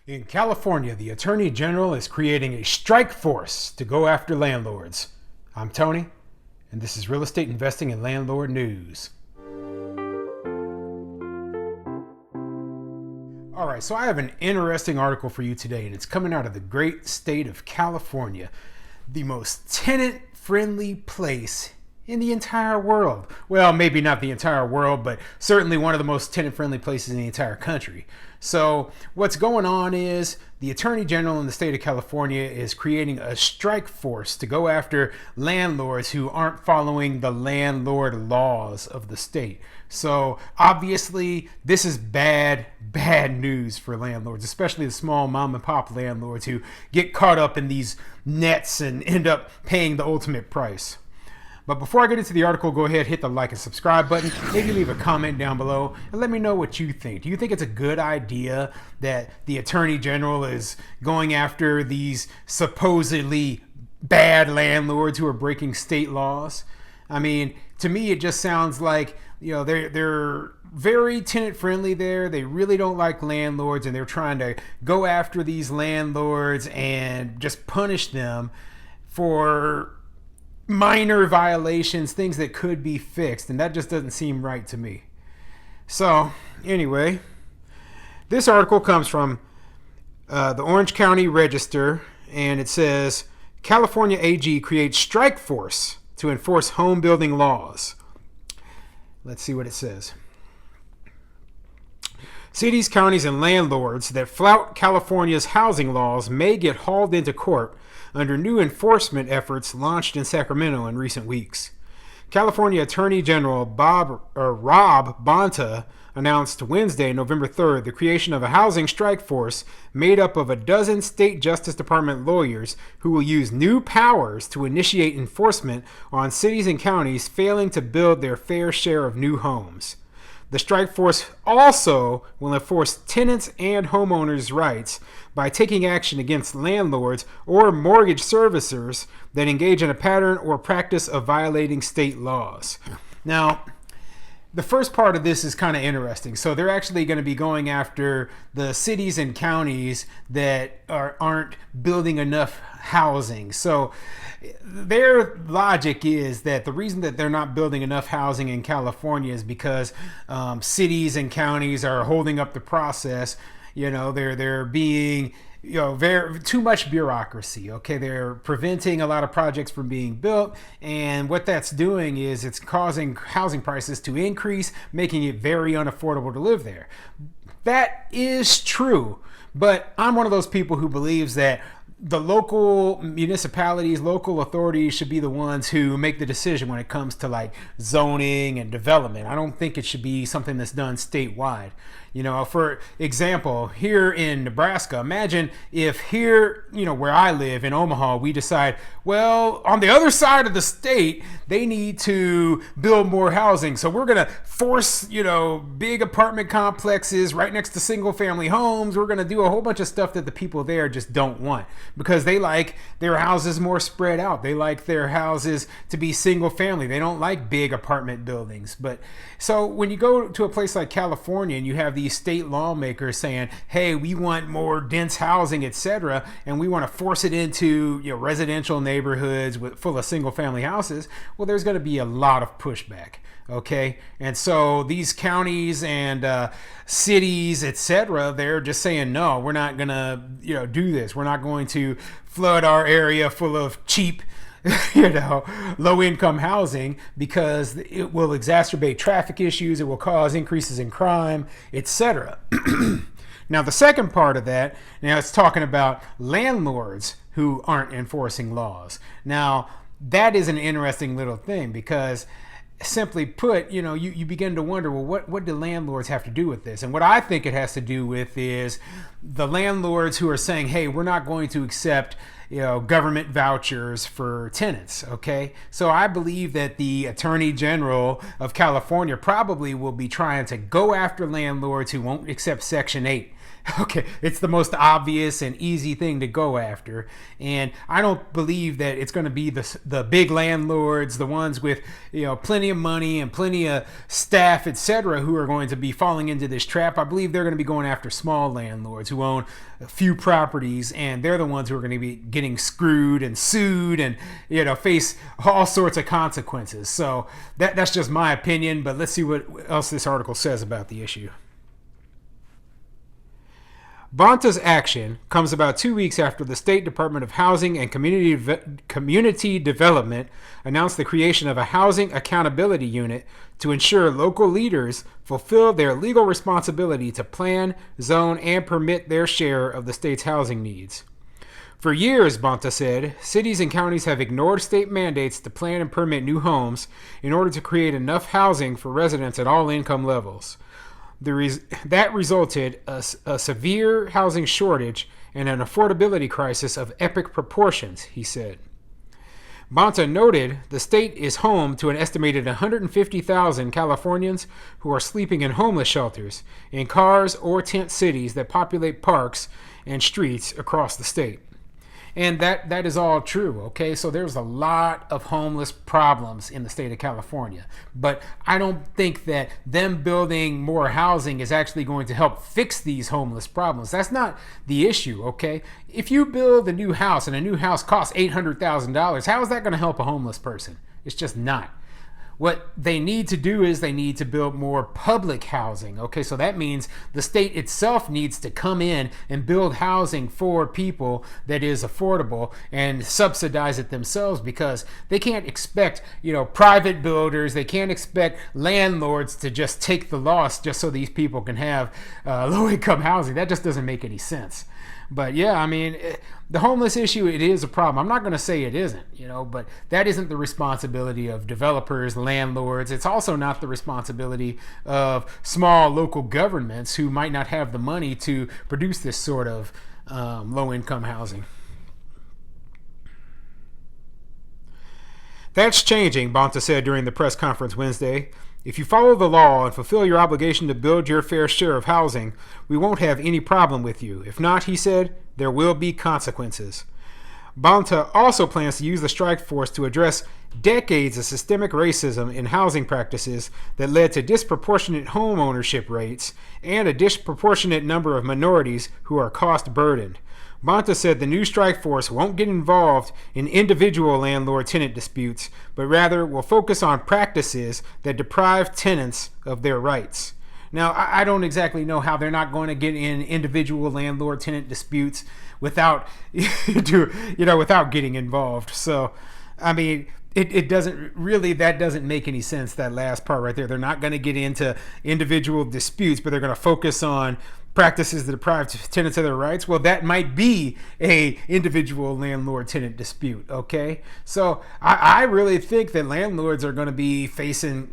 In California, the Attorney General is creating a strike force to go after landlords. I'm Tony, and this is Real Estate Investing and Landlord News. All right, so I have an interesting article for you today, and it's coming out of the great state of California, the most tenant-friendly place in the entire world. Well, maybe not the entire world, but certainly one of the most tenant-friendly places in the entire country. So what's going on is the Attorney General in the state of California is creating a strike force to go after landlords who aren't following the landlord laws of the state. So obviously this is bad news for landlords, especially the small mom and pop landlords who get caught up in these nets and end up paying the ultimate price. But before I get into the article, go ahead, hit the like and subscribe button. Maybe leave a comment down below and let me know what you think. Do you think it's a good idea that the Attorney General is going after these supposedly bad landlords who are breaking state laws? I mean, to me, it just sounds like, they're very tenant friendly there. They really don't like landlords, and they're trying to go after these landlords and just punish them for minor violations, things that could be fixed, and that just doesn't seem right to me. So anyway, this article comes from the Orange County Register, and it says California AG creates strike force to enforce home building laws. Let's see what it says. Cities, counties, and landlords that flout California's housing laws may get hauled into court under new enforcement efforts launched in Sacramento in recent weeks. California Attorney General Rob Bonta announced Wednesday, November 3rd, the creation of a housing strike force made up of a dozen state Justice Department lawyers who will use new powers to initiate enforcement on cities and counties failing to build their fair share of new homes. The strike force also will enforce tenants' and homeowners' rights by taking action against landlords or mortgage servicers that engage in a pattern or practice of violating state laws. Now, the first part of this is kind of interesting. So they're actually going to be going after the cities and counties that aren't building enough housing. So their logic is that the reason that they're not building enough housing in California is because cities and counties are holding up the process. They're being very too much bureaucracy. Okay, they're preventing a lot of projects from being built, and what that's doing is it's causing housing prices to increase, making it very unaffordable to live there. That is true, but I'm one of those people who believes that the local municipalities, local authorities should be the ones who make the decision when it comes to like zoning and development. I don't think it should be something that's done statewide. For example, here in Nebraska, imagine if here, where I live in Omaha, we decide, well, on the other side of the state, they need to build more housing. So we're going to force, big apartment complexes right next to single family homes. We're going to do a whole bunch of stuff that the people there just don't want because they like their houses more spread out. They like their houses to be single family. They don't like big apartment buildings. But so when you go to a place like California and you have these state lawmakers saying, hey, we want more dense housing, etc., and we want to force it into residential neighborhoods full of single family houses, well, there's going to be a lot of pushback. Okay, and so these counties and cities, etc., they're just saying, no, we're not going to do this. We're not going to flood our area full of cheap low-income housing because it will exacerbate traffic issues, it will cause increases in crime, etc. Now, the second part of that, it's talking about landlords who aren't enforcing laws. Now, that is an interesting little thing because simply put, you begin to wonder, well, what do landlords have to do with this? And what I think it has to do with is the landlords who are saying, hey, we're not going to accept government vouchers for tenants. Okay, so I believe that the Attorney General of California probably will be trying to go after landlords who won't accept Section 8. Okay, it's the most obvious and easy thing to go after, and I don't believe that it's going to be the big landlords, the ones with plenty of money and plenty of staff, etc., who are going to be falling into this trap. I believe they're going to be going after small landlords who own a few properties, and they're the ones who are going to be getting screwed and sued and face all sorts of consequences. So that's just my opinion, but let's see what else this article says about the issue. Bonta's action comes about 2 weeks after the State Department of Housing and Community Development announced the creation of a housing accountability unit to ensure local leaders fulfill their legal responsibility to plan, zone, and permit their share of the state's housing needs. For years, Bonta said, cities and counties have ignored state mandates to plan and permit new homes in order to create enough housing for residents at all income levels. That resulted a severe housing shortage and an affordability crisis of epic proportions, he said. Bonta noted the state is home to an estimated 150,000 Californians who are sleeping in homeless shelters, in cars or tent cities that populate parks and streets across the state. And that is all true, okay? So there's a lot of homeless problems in the state of California. But I don't think that them building more housing is actually going to help fix these homeless problems. That's not the issue, okay? If you build a new house and a new house costs $800,000, how is that going to help a homeless person? It's just not. What they need to do is they need to build more public housing. Okay, so that means the state itself needs to come in and build housing for people that is affordable and subsidize it themselves, because they can't expect, private builders, they can't expect landlords to just take the loss just so these people can have low-income housing. That just doesn't make any sense. But yeah, I mean, the homeless issue, it is a problem. I'm not going to say it isn't, but that isn't the responsibility of developers, landlords. It's also not the responsibility of small local governments who might not have the money to produce this sort of low-income housing. That's changing, Bonta said during the press conference Wednesday. If you follow the law and fulfill your obligation to build your fair share of housing, we won't have any problem with you. If not, he said, there will be consequences. Bonta also plans to use the strike force to address decades of systemic racism in housing practices that led to disproportionate home ownership rates and a disproportionate number of minorities who are cost burdened. Bonta said the new strike force won't get involved in individual landlord-tenant disputes, but rather will focus on practices that deprive tenants of their rights. Now, I don't exactly know how they're not going to get in individual landlord-tenant disputes without, without getting involved. So, I mean, it doesn't make any sense, that last part right there. They're not going to get into individual disputes, but they're going to focus on practices that deprive tenants of their rights. Well, that might be a individual landlord-tenant dispute, okay? So I really think that landlords are going to be facing,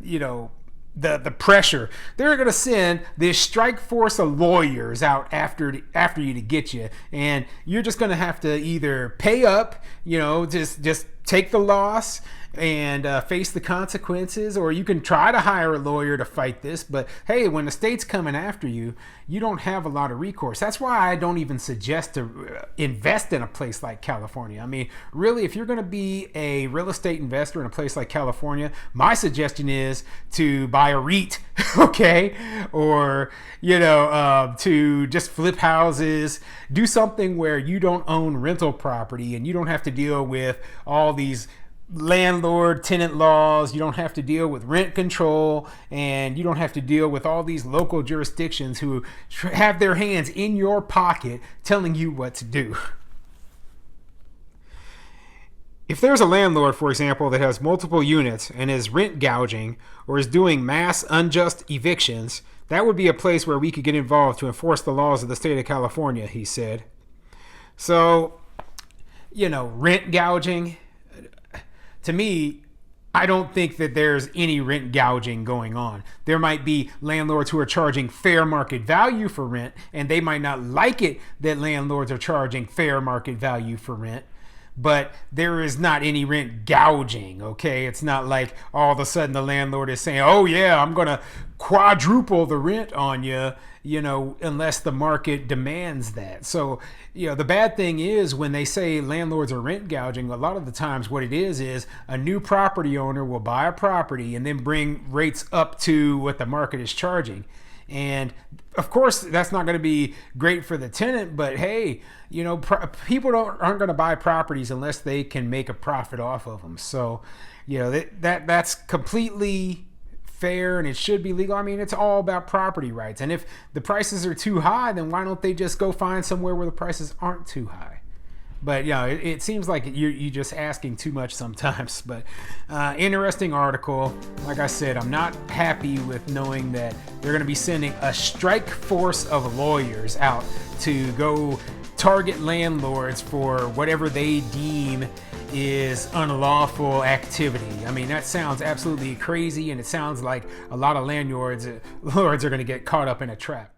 the pressure. They're going to send this strike force of lawyers out after you to get you, and you're just going to have to either pay up, just take the loss and face the consequences, or you can try to hire a lawyer to fight this. But hey, when the state's coming after you, you don't have a lot of recourse. That's why I don't even suggest to invest in a place like California. I mean, really, if you're going to be a real estate investor in a place like California, my suggestion is to buy a REIT, okay? Or, to just flip houses, do something where you don't own rental property and you don't have to deal with all these landlord tenant laws. You don't have to deal with rent control, and you don't have to deal with all these local jurisdictions who have their hands in your pocket telling you what to do. If there's a landlord, for example, that has multiple units and is rent gouging or is doing mass unjust evictions, that would be a place where we could get involved to enforce the laws of the state of California, he said. So, rent gouging, to me, I don't think that there's any rent gouging going on. There might be landlords who are charging fair market value for rent, and they might not like it that landlords are charging fair market value for rent. but there is not any rent gouging. Okay, it's not like all of a sudden the landlord is saying, oh yeah, I'm gonna quadruple the rent on you, unless the market demands that. So the bad thing is when they say landlords are rent gouging, a lot of the times what it is a new property owner will buy a property and then bring rates up to what the market is charging. And of course, that's not going to be great for the tenant, but hey, people aren't going to buy properties unless they can make a profit off of them. So, that's completely fair and it should be legal. I mean, it's all about property rights. And if the prices are too high, then why don't they just go find somewhere where the prices aren't too high? But it seems like you're just asking too much sometimes. But interesting article. Like I said, I'm not happy with knowing that they're going to be sending a strike force of lawyers out to go target landlords for whatever they deem is unlawful activity. I mean, that sounds absolutely crazy, and it sounds like a lot of landlords are going to get caught up in a trap.